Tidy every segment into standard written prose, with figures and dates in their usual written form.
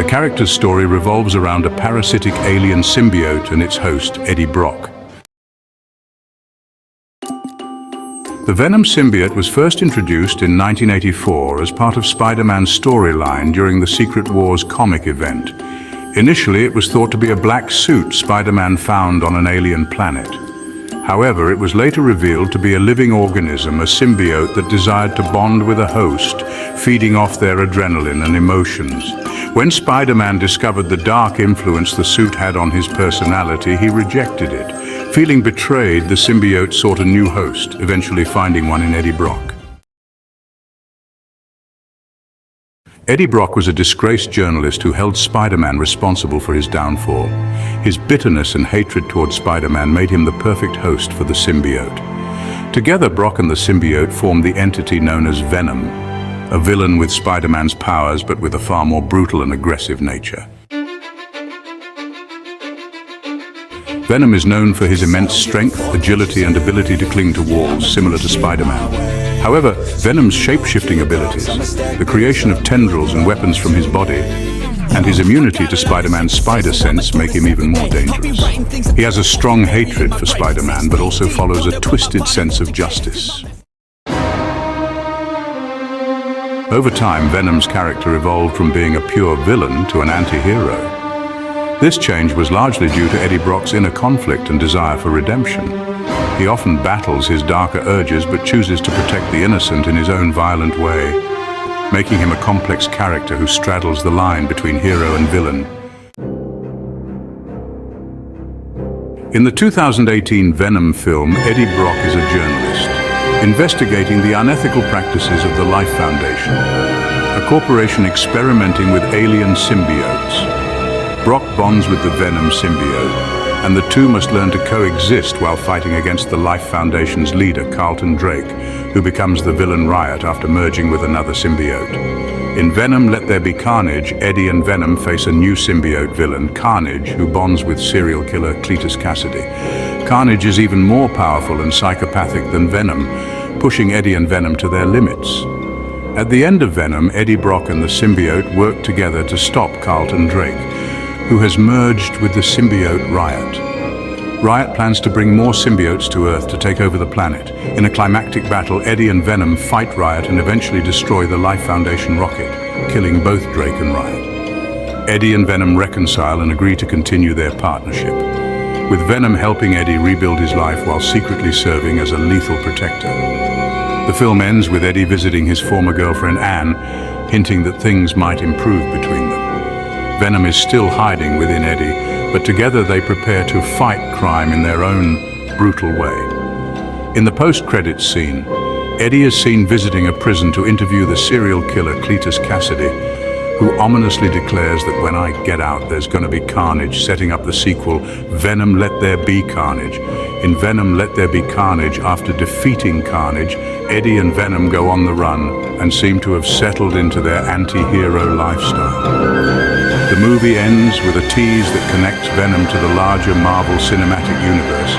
The character's story revolves around a parasitic alien symbiote and its host, Eddie Brock. The Venom symbiote was first introduced in 1984 as part of Spider-Man's storyline during the Secret Wars comic event. Initially, it was thought to be a black suit Spider-Man found on an alien planet. However, it was later revealed to be a living organism, a symbiote that desired to bond with a host, feeding off their adrenaline and emotions. When Spider-Man discovered the dark influence the suit had on his personality, he rejected it. Feeling betrayed, the symbiote sought a new host, eventually finding one in Eddie Brock. Eddie Brock was a disgraced journalist who held Spider-Man responsible for his downfall. His bitterness and hatred towards Spider-Man made him the perfect host for the symbiote. Together, Brock and the symbiote formed the entity known as Venom, a villain with Spider-Man's powers but with a far more brutal and aggressive nature. Venom is known for his immense strength, agility, and ability to cling to walls, similar to Spider-Man. However, Venom's shape-shifting abilities, the creation of tendrils and weapons from his body, and his immunity to Spider-Man's spider sense make him even more dangerous. He has a strong hatred for Spider-Man, but also follows a twisted sense of justice. Over time, Venom's character evolved from being a pure villain to an anti-hero. This change was largely due to Eddie Brock's inner conflict and desire for redemption. He often battles his darker urges but chooses to protect the innocent in his own violent way, making him a complex character who straddles the line between hero and villain. In the 2018 Venom film, Eddie Brock is a journalist, investigating the unethical practices of the Life Foundation, a corporation experimenting with alien symbiotes. Brock bonds with the Venom symbiote, and the two must learn to coexist while fighting against the Life Foundation's leader, Carlton Drake, who becomes the villain Riot after merging with another symbiote. In Venom, Let There Be Carnage, Eddie and Venom face a new symbiote villain, Carnage, who bonds with serial killer Cletus Cassidy. Carnage is even more powerful and psychopathic than Venom, pushing Eddie and Venom to their limits. At the end of Venom, Eddie Brock and the symbiote work together to stop Carlton Drake, who has merged with the symbiote Riot. Riot plans to bring more symbiotes to Earth to take over the planet. In a climactic battle, Eddie and Venom fight Riot and eventually destroy the Life Foundation rocket, killing both Drake and Riot. Eddie and Venom reconcile and agree to continue their partnership, with Venom helping Eddie rebuild his life while secretly serving as a lethal protector. The film ends with Eddie visiting his former girlfriend Anne, hinting that things might improve between them. Venom is still hiding within Eddie, but together they prepare to fight crime in their own brutal way. In the post-credits scene, Eddie is seen visiting a prison to interview the serial killer Cletus Cassidy, who ominously declares that when I get out, there's going to be carnage, setting up the sequel, Venom Let There Be Carnage. In Venom Let There Be Carnage, after defeating Carnage, Eddie and Venom go on the run and seem to have settled into their anti-hero lifestyle. The movie ends with a tease that connects Venom to the larger Marvel Cinematic Universe,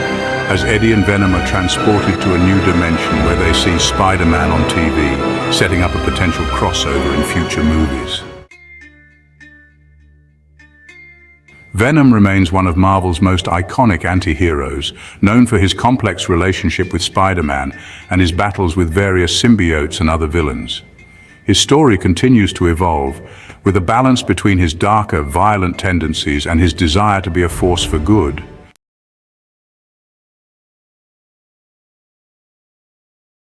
as Eddie and Venom are transported to a new dimension where they see Spider-Man on TV, setting up a potential crossover in future movies. Venom remains one of Marvel's most iconic anti-heroes, known for his complex relationship with Spider-Man and his battles with various symbiotes and other villains. His story continues to evolve, with a balance between his darker, violent tendencies and his desire to be a force for good.